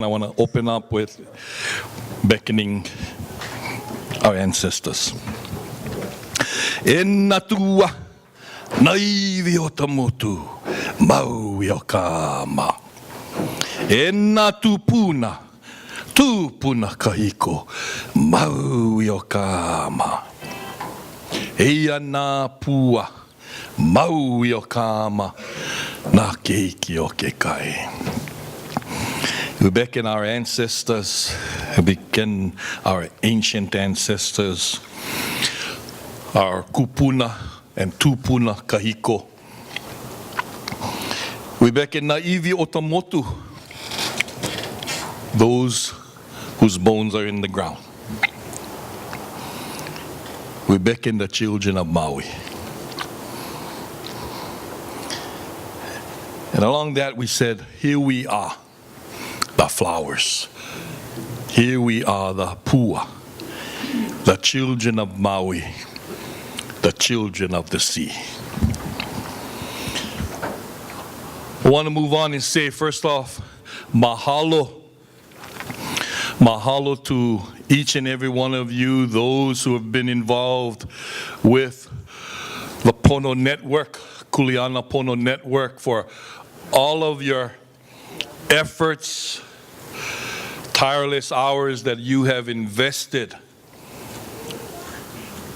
I want to open up with beckoning our ancestors. E natua naivi o tamotu Maui o kama. E na tupuna kahiko Maui o kama. Eia na pua Maui o kama na keiki o ke kai. We beckon our ancestors, we beckon our ancient ancestors, our kupuna and tupuna kahiko. We beckon naivi otamotu, those whose bones are in the ground. We beckon the children of Maui. And along that we said, here we are, the flowers. Here we are, the pua, the children of Maui, the children of the sea. I want to move on and say, first off, mahalo. Mahalo to each and every one of you, those who have been involved with the Pono Network, Kuleana Pono Network, for all of your efforts, tireless hours that you have invested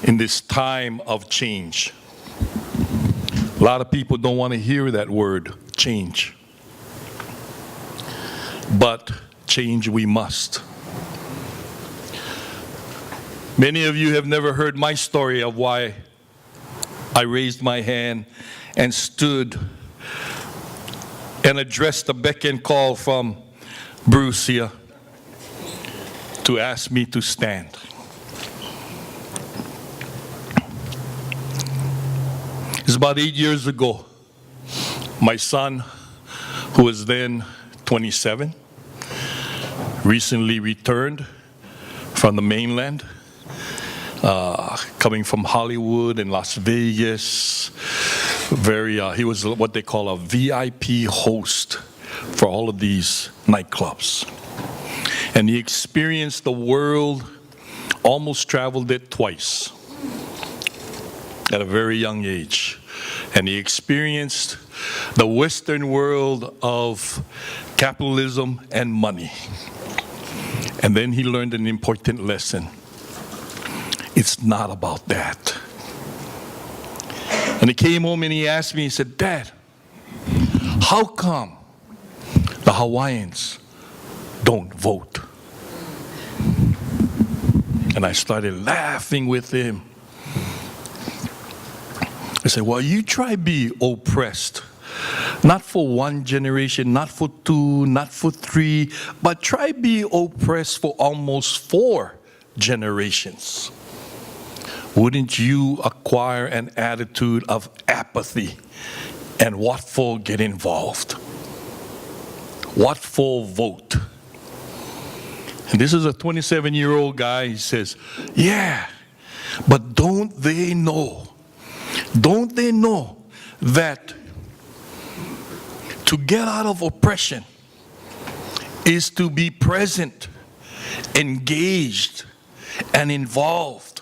in this time of change. A lot of people don't want to hear that word, change. But change we must. Many of you have never heard my story of why I raised my hand and stood and addressed a beck and call from Bruce here to ask me to stand. It's about 8 years ago. My son, who was then 27, recently returned from the mainland, coming from Hollywood and Las Vegas. He was what they call a VIP host for all of these nightclubs. And he experienced the world, almost traveled it twice at a very young age. And he experienced the Western world of capitalism and money. And then he learned an important lesson. It's not about that. And he came home and he asked me, he said, Dad, how come the Hawaiians don't vote? And I started laughing with him. I said, well, you try be oppressed. Not for one generation, not for two, not for three, but try be oppressed for almost 4 generations. Wouldn't you acquire an attitude of apathy? And what for get involved? What for vote? And this is a 27-year-old guy. He says, yeah, but don't they know that to get out of oppression is to be present, engaged, and involved?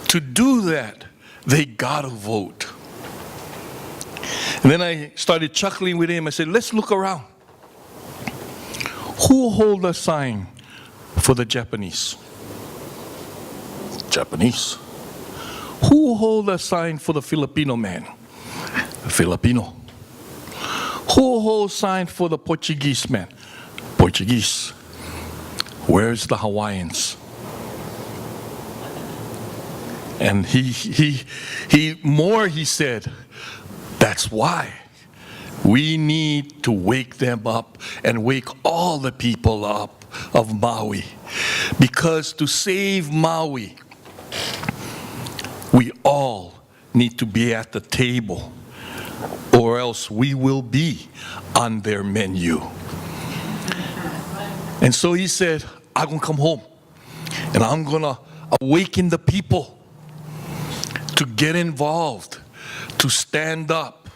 To do that, they gotta vote. And then I started chuckling with him. I said, let's look around. Who hold a sign for the Japanese? Japanese. Who hold a sign for the Filipino man? Filipino. Who holds sign for the Portuguese man? Portuguese. Where's the Hawaiians? And he said, that's why we need to wake them up and wake all the people up of Maui. Because to save Maui, we all need to be at the table, or else we will be on their menu. And so he said, I'm going to come home and I'm going to awaken the people to get involved, to stand up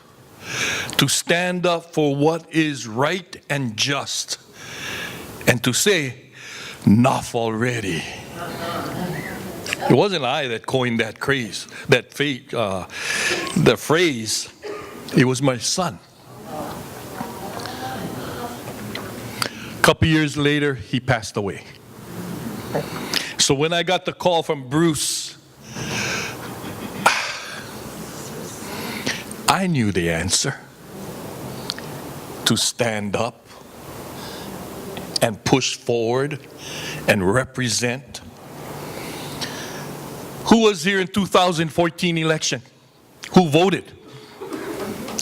for what is right and just and to say, enough already. It wasn't I that coined that phrase. It was my son. A couple years later, he passed away. So when I got the call from Bruce, I knew the answer. To stand up and push forward and represent. Who was here in 2014 election? Who voted?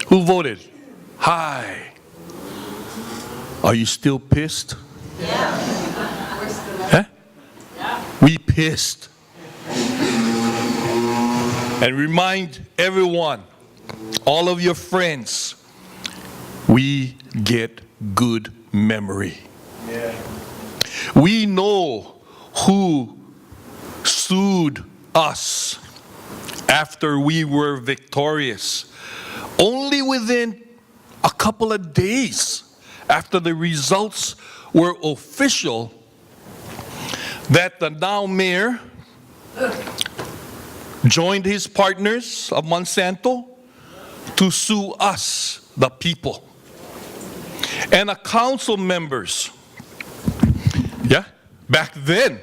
Who voted? Hi. Are you still pissed? Yeah. Huh? Yeah. We pissed. And remind everyone, all of your friends, we get good memory. Yeah. We know who sued us after we were victorious. Only within a couple of days after the results were official, that the now mayor joined his partners of Monsanto to sue us, the people. And the council members, back then,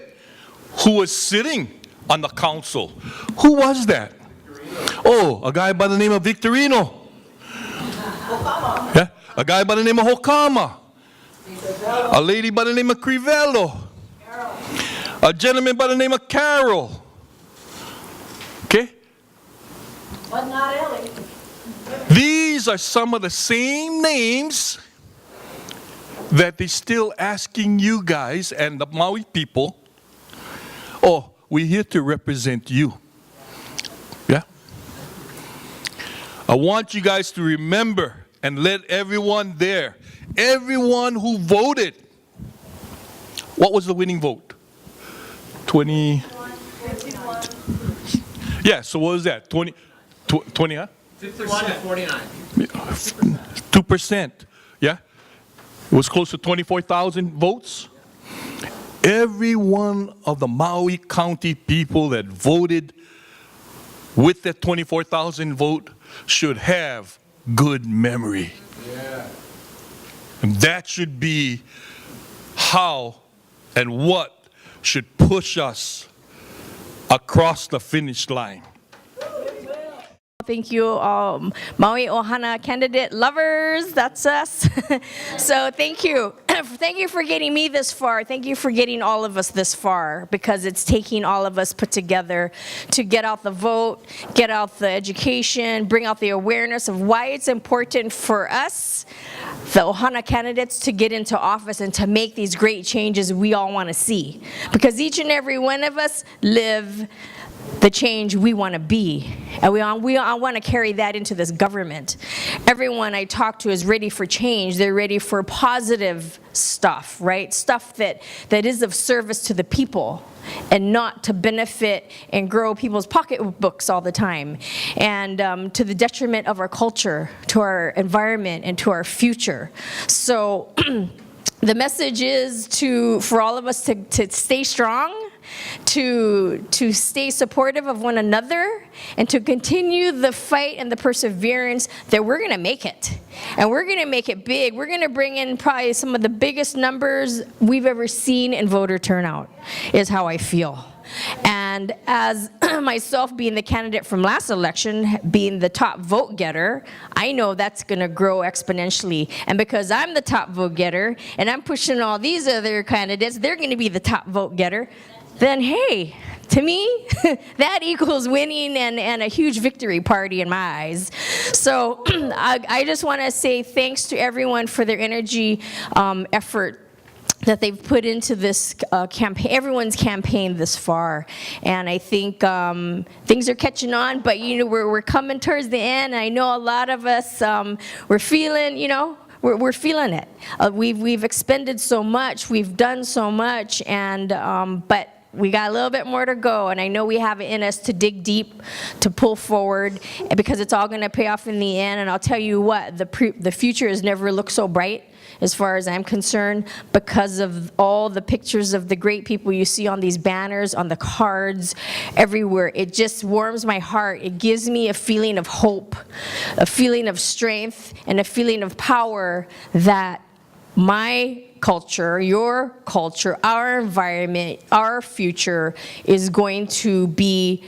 who was sitting on the council. Who was that? Oh, a guy by the name of Victorino. Yeah, a guy by the name of Hokama. A lady by the name of Crivello. A gentleman by the name of Carol. Okay? But not Ellie. These are some of the same names that they're still asking you guys and the Maui people, oh, we're here to represent you. Yeah? I want you guys to remember and let everyone there, everyone who voted, what was the winning vote? 20? Yeah, so what was that? 20, huh? 51 to 49. 2%, yeah? It was close to 24,000 votes. Every one of the Maui County people that voted with that 24,000 vote should have good memory. Yeah. And that should be how and what should push us across the finish line. Thank you, Maui OHANA candidate lovers, that's us. So thank you. Thank you for getting me this far. Thank you for getting all of us this far, because it's taking all of us put together to get out the vote, get out the education, bring out the awareness of why it's important for us, the OHANA candidates, to get into office and to make these great changes we all want to see. Because each and every one of us live the change we want to be. And we want to carry that into this government. Everyone I talk to is ready for change. They're ready for positive stuff, right? Stuff that is of service to the people and not to benefit and grow people's pocketbooks all the time, and to the detriment of our culture, to our environment, and to our future. So the message is for all of us to stay strong, to stay supportive of one another, and to continue the fight and the perseverance that we're going to make it. And we're going to make it big. We're going to bring in probably some of the biggest numbers we've ever seen in voter turnout, is how I feel. And as myself being the candidate from last election, being the top vote getter, I know that's going to grow exponentially. And because I'm the top vote getter, and I'm pushing all these other candidates, they're going to be the top vote getter, then hey, to me, that equals winning and a huge victory party in my eyes. So I just want to say thanks to everyone for their energy, effort that they've put into this campaign, everyone's campaign this far. And I think things are catching on, but we're coming towards the end. I know a lot of us, we're feeling, we're feeling it. We've expended so much, we've done so much, and but we got a little bit more to go, and I know we have it in us to dig deep, to pull forward, because it's all going to pay off in the end. And I'll tell you what, the future has never looked so bright as far as I'm concerned, because of all the pictures of the great people you see on these banners, on the cards, everywhere. It just warms my heart. It gives me a feeling of hope, a feeling of strength, and a feeling of power that my culture, your culture, our environment, our future is going to be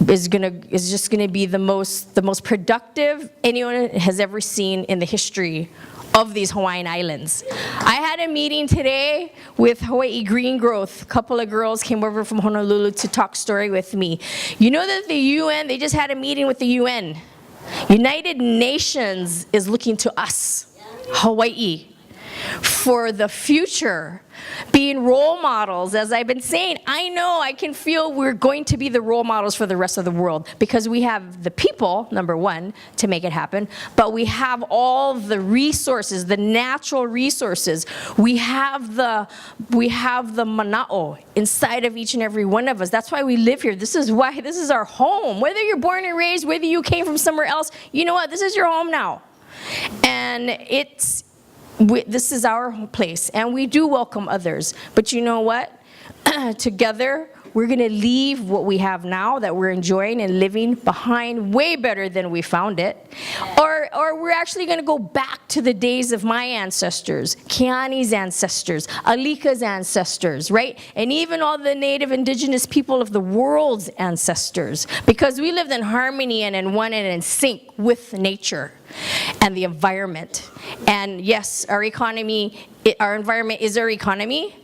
is just going to be the most productive anyone has ever seen in the history of these Hawaiian Islands. I had a meeting today with Hawaii Green Growth. A couple of girls came over from Honolulu to talk story with me. You know that the UN, they just had a meeting with the UN. United Nations is looking to us, Hawaii, for the future, being role models. As I've been saying, I know, I can feel we're going to be the role models for the rest of the world, because we have the people, number one, to make it happen, but we have all the resources, the natural resources. We have the mana'o inside of each and every one of us. That's why we live here. This is why, this is our home. Whether you're born and raised, whether you came from somewhere else, you know what, this is your home now. And this is our place, and we do welcome others. But you know what? Together, we're going to leave what we have now that we're enjoying and living behind way better than we found it. Or we're actually going to go back to the days of my ancestors, Keani's ancestors, Alika's ancestors, right? And even all the native indigenous people of the world's ancestors, because we lived in harmony and in one and in sync with nature and the environment. And yes, our economy, our environment is our economy,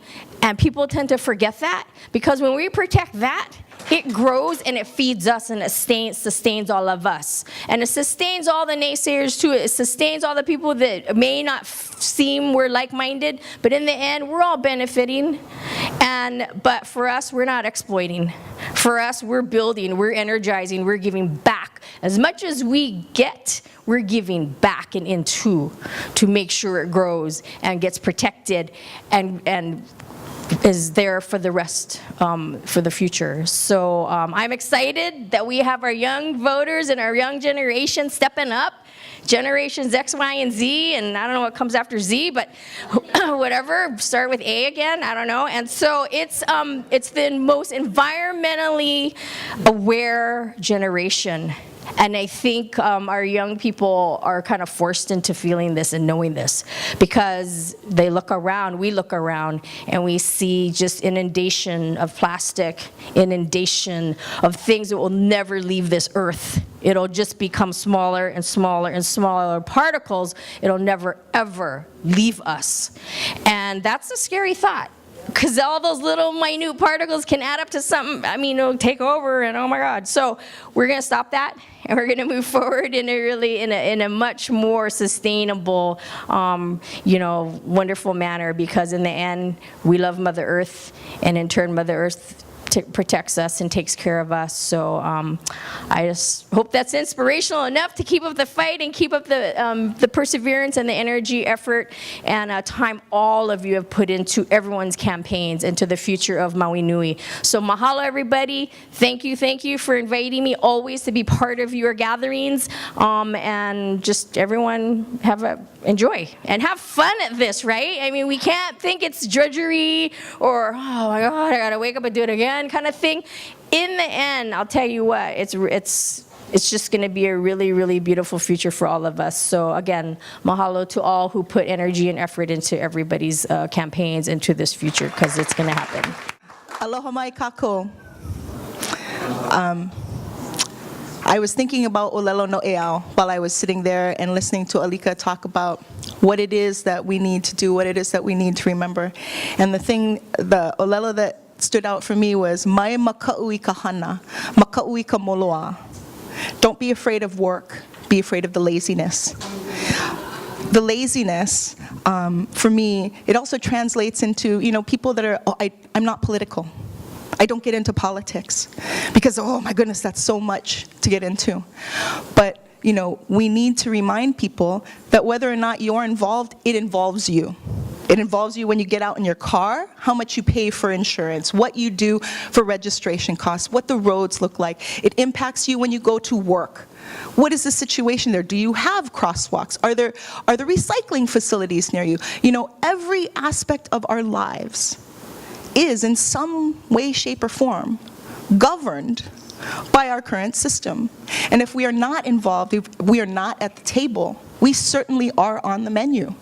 and people tend to forget that, because when we protect that, it grows and it feeds us, and it sustains all of us. And it sustains all the naysayers too. It sustains all the people that may not seem we're like-minded, but in the end, we're all benefiting. But for us, we're not exploiting. For us, we're building, we're energizing, we're giving back. As much as we get, we're giving back and into to make sure it grows and gets protected and is there for the rest, for the future. So I'm excited that we have our young voters and our young generation stepping up. Generations X, Y, and Z, and I don't know what comes after Z, but whatever, start with A again, I don't know. And so it's the most environmentally aware generation. And I think our young people are kind of forced into feeling this and knowing this, because they look around, we look around, and we see just inundation of plastic, inundation of things that will never leave this earth. It'll just become smaller and smaller and smaller particles. It'll never, ever leave us. And that's a scary thought, because all those little minute particles can add up to something. I mean, it'll take over, and oh my God. So we're going to stop that, and we're going to move forward in a much more sustainable, wonderful manner, because in the end, we love Mother Earth, and in turn, Mother Earth protects us and takes care of us. So I just hope that's inspirational enough to keep up the fight and keep up the perseverance and the energy, effort, and time all of you have put into everyone's campaigns into the future of Maui Nui. So mahalo, everybody. Thank you for inviting me always to be part of your gatherings, and just everyone enjoy and have fun at this, right? I mean, we can't think it's drudgery or, oh my God, I gotta wake up and do it again kind of thing. In the end, I'll tell you what, it's just going to be a really, really beautiful future for all of us. So again, mahalo to all who put energy and effort into everybody's campaigns into this future, because it's going to happen. Aloha mai kako. I was thinking about Olelo no Eao while I was sitting there and listening to Alika talk about what it is that we need to do, what it is that we need to remember. And the Olelo that stood out for me was mai maka'ui ka hana, maka'ui ka moloa. Don't be afraid of work, be afraid of the laziness. The laziness, for me, it also translates into, people that are, I'm not political. I don't get into politics because, oh my goodness, that's so much to get into. But, we need to remind people that whether or not you're involved, it involves you. It involves you when you get out in your car, how much you pay for insurance, what you do for registration costs, what the roads look like. It impacts you when you go to work. What is the situation there? Do you have crosswalks? Are there recycling facilities near you? You know, every aspect of our lives is in some way, shape, or form governed by our current system. And if we are not involved, if we are not at the table, we certainly are on the menu.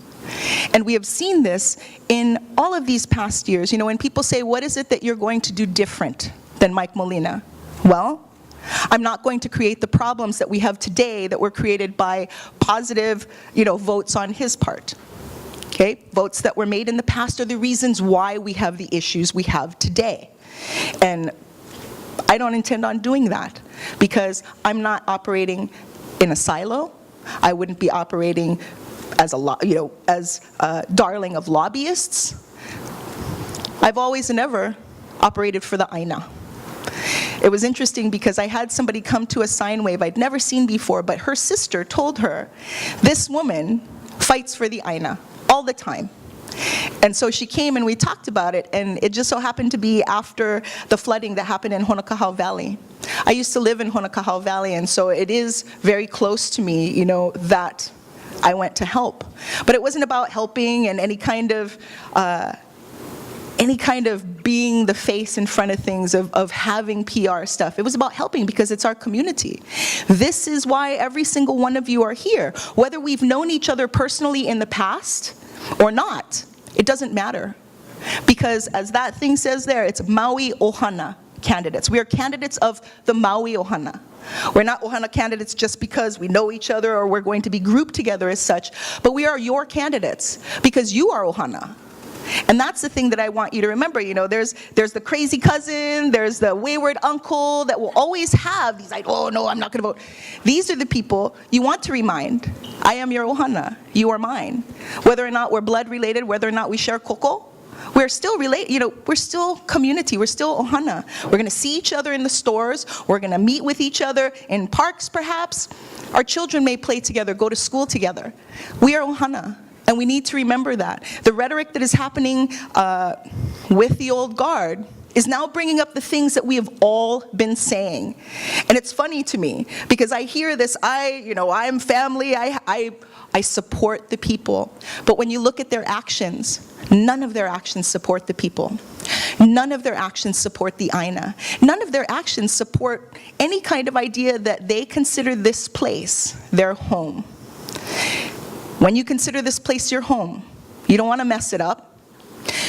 And we have seen this in all of these past years. You know, when people say, what is it that you're going to do different than Mike Molina? Well, I'm not going to create the problems that we have today that were created by positive, votes on his part. Okay? Votes that were made in the past are the reasons why we have the issues we have today. And I don't intend on doing that because I'm not operating in a silo. I wouldn't be operating as a darling of lobbyists. I've always and ever operated for the AINA. It was interesting because I had somebody come to a sine wave I'd never seen before, but her sister told her, this woman fights for the AINA all the time. And so she came and we talked about it, and it just so happened to be after the flooding that happened in Honokahau Valley. I used to live in Honokahau Valley, and so it is very close to me, that I went to help. But it wasn't about helping and any kind of being the face in front of things, of having PR stuff. It was about helping because it's our community. This is why every single one of you are here. Whether we've known each other personally in the past or not, it doesn't matter. Because as that thing says there, it's Maui OHANA candidates. We are candidates of the Maui OHANA. We're not OHANA candidates just because we know each other or we're going to be grouped together as such, but we are your candidates because you are OHANA. And that's the thing that I want you to remember. There's the crazy cousin, there's the wayward uncle that will always have these, oh no, I'm not going to vote. These are the people you want to remind. I am your ohana, you are mine. Whether or not we're blood related, whether or not we share koko, we're still related, we're still community, we're still ohana. We're going to see each other in the stores, we're going to meet with each other in parks perhaps. Our children may play together, go to school together. We are ohana. And we need to remember that. The rhetoric that is happening with the old guard is now bringing up the things that we have all been saying. And it's funny to me, because I hear this, I'm family, I support the people. But when you look at their actions, none of their actions support the people. None of their actions support the AINA. None of their actions support any kind of idea that they consider this place their home. When you consider this place your home, you don't want to mess it up.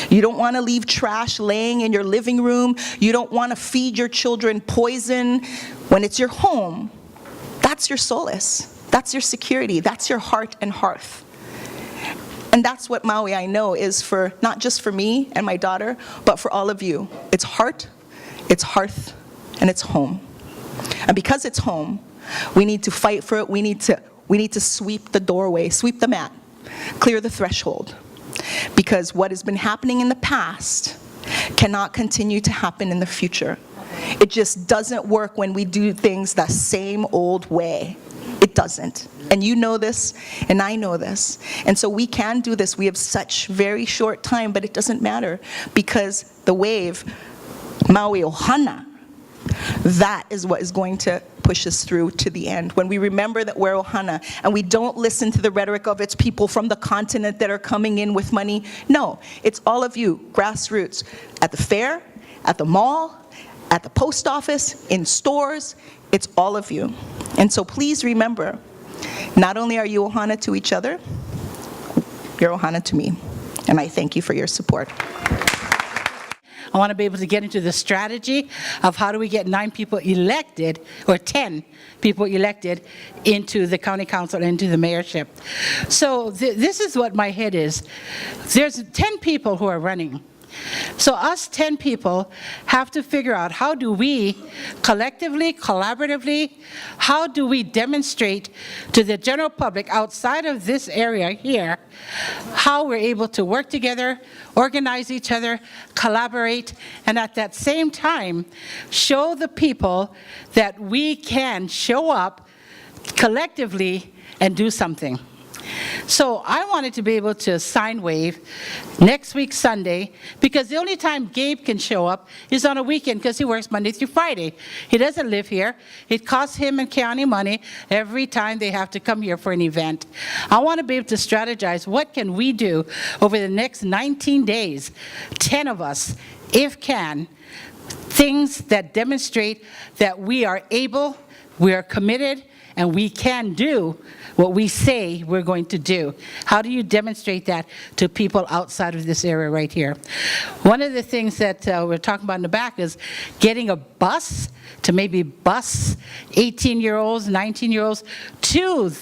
You don't want to leave trash laying in your living room. You don't want to feed your children poison. When it's your home, that's your solace. That's your security. That's your heart and hearth. And that's what Maui, I know, is for not just for me and my daughter, but for all of you. It's heart, it's hearth, and it's home. And because it's home, we need to fight for it. We need to sweep the doorway, sweep the mat, clear the threshold. Because what has been happening in the past cannot continue to happen in the future. It just doesn't work when we do things the same old way. It doesn't. And you know this, and I know this. And so we can do this. We have such very short time, but it doesn't matter. Because the wave, Maui Ohana, that is what is going to push us through to the end. When we remember that we're Ohana, and we don't listen to the rhetoric of it's people from the continent that are coming in with money. No, it's all of you, grassroots, at the fair, at the mall, at the post office, in stores. It's all of you. And so please remember, not only are you Ohana to each other, you're Ohana to me. And I thank you for your support. I want to be able to get into the strategy of how do we get 9 people elected, or 10 people elected into the county council, into the mayorship. So this is what my head is. There's 10 people who are running. So us 10 people have to figure out how do we collectively, collaboratively, how do we demonstrate to the general public outside of this area here how we're able to work together, organize each other, collaborate, and at that same time show the people that we can show up collectively and do something. So I wanted to be able to sign waive next week Sunday, because the only time Gabe can show up is on a weekend because he works Monday through Friday. He doesn't live here. It costs him and Keani money every time they have to come here for an event. I want to be able to strategize what can we do over the next 19 days, 10 of us, if can, things that demonstrate that we are able, we are committed, and we can do what we say we're going to do. How do you demonstrate that to people outside of this area right here? One of the things that we're talking about in the back is getting a bus to maybe bus 18-year-olds, 19-year-olds to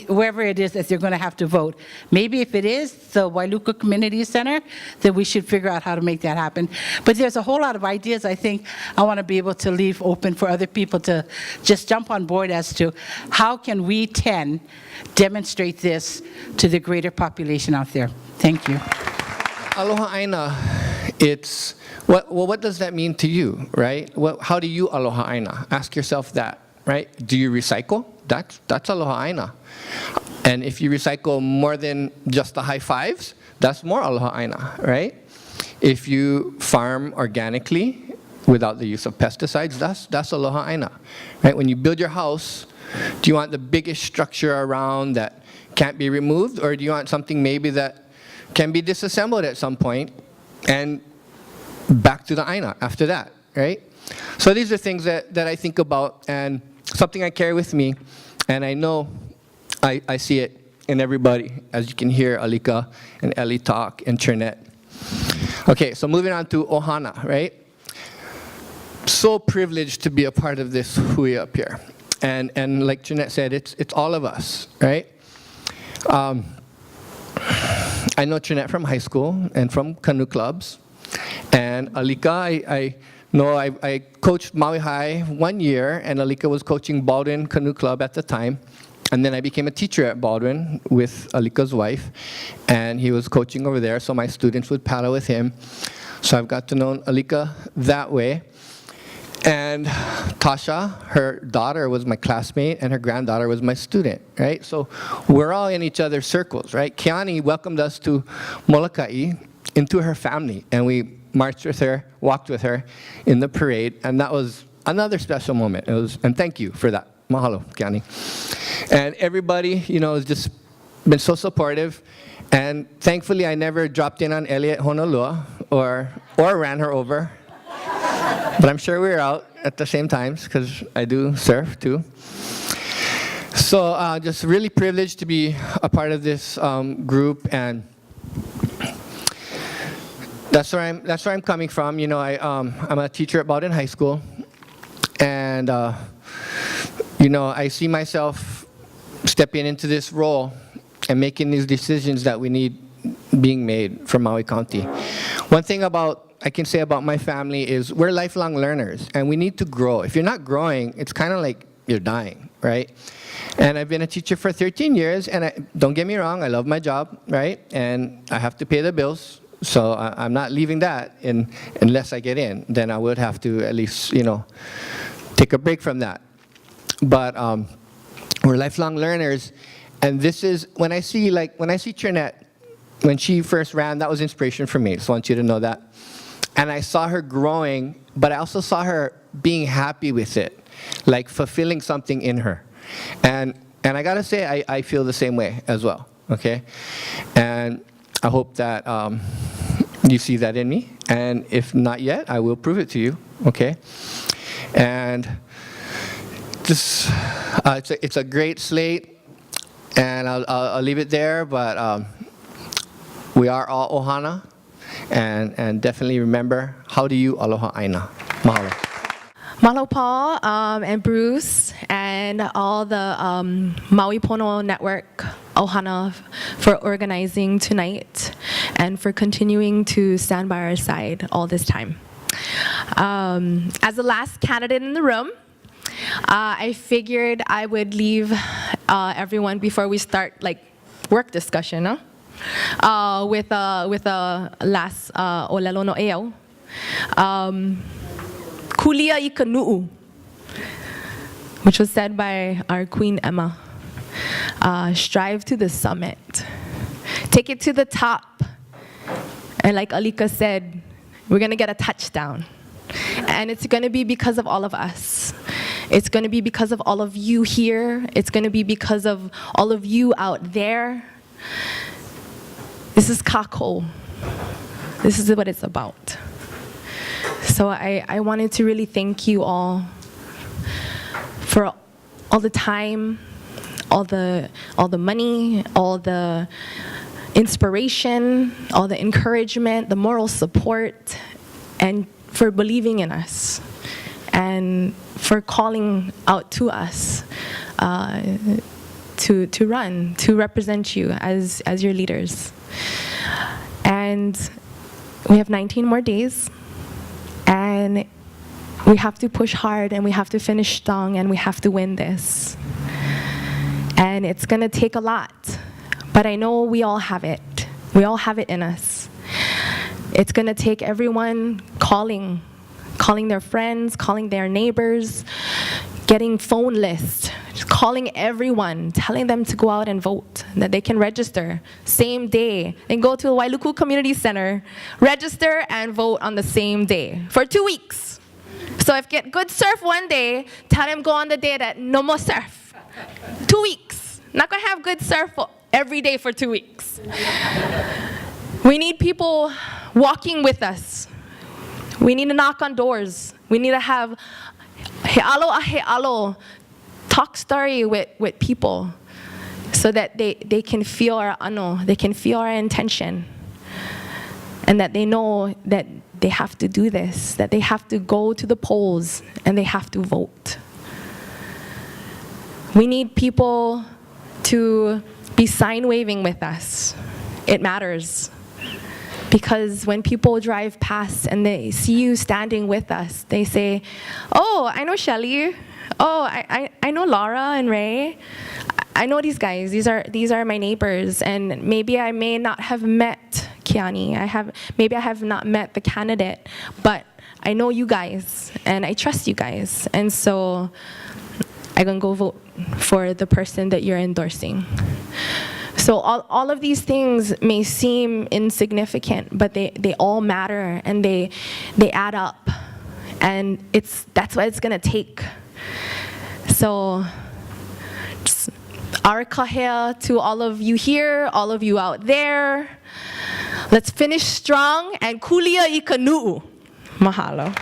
wherever it is that they're going to have to vote. Maybe if it is the Wailuka Community Center, then we should figure out how to make that happen. But there's a whole lot of ideas I think I want to be able to leave open for other people to just jump on board as to how can we 10 demonstrate this to the greater population out there. Thank you. Aloha Aina, it's, what does that mean to you, right? How do you Aloha Aina? Ask yourself that, right? Do you recycle? That's Aloha Aina. And if you recycle more than just the high fives, that's more Aloha Aina, right? If you farm organically without the use of pesticides, that's Aloha Aina, right? When you build your house, do you want the biggest structure around that can't be removed, or do you want something maybe that can be disassembled at some point and back to the Aina after that, right? So these are things that I think about and something I carry with me, and I know I see it in everybody, as you can hear Alika and Elle talk and Trinette. Okay, so moving on to Ohana, right? So privileged to be a part of this hui up here. And like Trinette said, it's all of us, right? I know Trinette from high school and from canoe clubs. And Alika, I coached Maui High 1 year, and Alika was coaching Baldwin Canoe Club at the time. And then I became a teacher at Baldwin with Alika's wife, and he was coaching over there, so my students would paddle with him. So I've got to know Alika that way. And Tasha, her daughter, was my classmate, and her granddaughter was my student, right? So we're all in each other's circles, right? Keani welcomed us to Molokai into her family, and we marched with her, walked with her in the parade, and that was another special moment. And thank you for that. Mahalo, Keani. And everybody, has just been so supportive, and thankfully I never dropped in on Elle at Honolua or ran her over. But I'm sure we were out at the same times, because I do surf too. So just really privileged to be a part of this group, and that's where I'm coming from. I'm a teacher at Baldwin High School, and I see myself stepping into this role and making these decisions that we need being made for Maui County. One thing I can say about my family is we're lifelong learners, and we need to grow. If you're not growing, it's kind of like you're dying, right? And I've been a teacher for 13 years, and don't get me wrong, I love my job, right? And I have to pay the bills, so I'm not leaving that unless I get in. Then I would have to at least, take a break from that. But we're lifelong learners, and this is, when I see Trinette, when she first ran, that was inspiration for me. Just want you to know that. And I saw her growing, but I also saw her being happy with it, like fulfilling something in her. And I gotta say, I feel the same way as well, okay? And I hope that you see that in me. And if not yet, I will prove it to you, okay? And just, it's a great slate, and I'll leave it there, but we are all Ohana. And definitely remember, how do you Aloha Aina? Mahalo. Mahalo, Paul, and Bruce, and all the Maui Pono Network, Ohana, for organizing tonight and for continuing to stand by our side all this time. As the last candidate in the room, I figured I would leave everyone before we start work discussion, huh? With a last olelo no eo. Kulia I ka nu'u, which was said by our Queen Emma. strive to the summit. Take it to the top. And like Alika said, we're going to get a touchdown. And it's going to be because of all of us. It's going to be because of all of you here. It's going to be because of all of you out there. This is Kako. This is what it's about. So I wanted to really thank you all for all the time, all the money, all the inspiration, all the encouragement, the moral support, and for believing in us, and for calling out to us to run, to represent you as your leaders. And we have 19 more days, and we have to push hard, and we have to finish strong, and we have to win this. And it's gonna take a lot, but I know we all have it. We all have it in us. It's gonna take everyone calling their friends, calling their neighbors, getting phone lists, just calling everyone, telling them to go out and vote, that they can register same day, and go to the Wailuku Community Center, register and vote on the same day for 2 weeks. So if get good surf one day, tell them go on the day that no more surf. 2 weeks. Not gonna have good surf every day for 2 weeks. We need people walking with us. We need to knock on doors. We need to have healo a healo, talk story with people so that they can feel our ano, they can feel our intention, and that they know that they have to do this, that they have to go to the polls and they have to vote. We need people to be sign waving with us. It matters. Because when people drive past and they see you standing with us, they say, oh, I know Shelly. Oh, I know Laura and Ray. I know these guys. These are my neighbors. And maybe I may not have met Keani. Maybe I have not met the candidate, but I know you guys and I trust you guys. And so I'm gonna go vote for the person that you're endorsing. So all of these things may seem insignificant, but they all matter, and they add up, and that's what it's gonna take. So just our kahea to all of you here, all of you out there. Let's finish strong and kulia ika nu'u. Mahalo.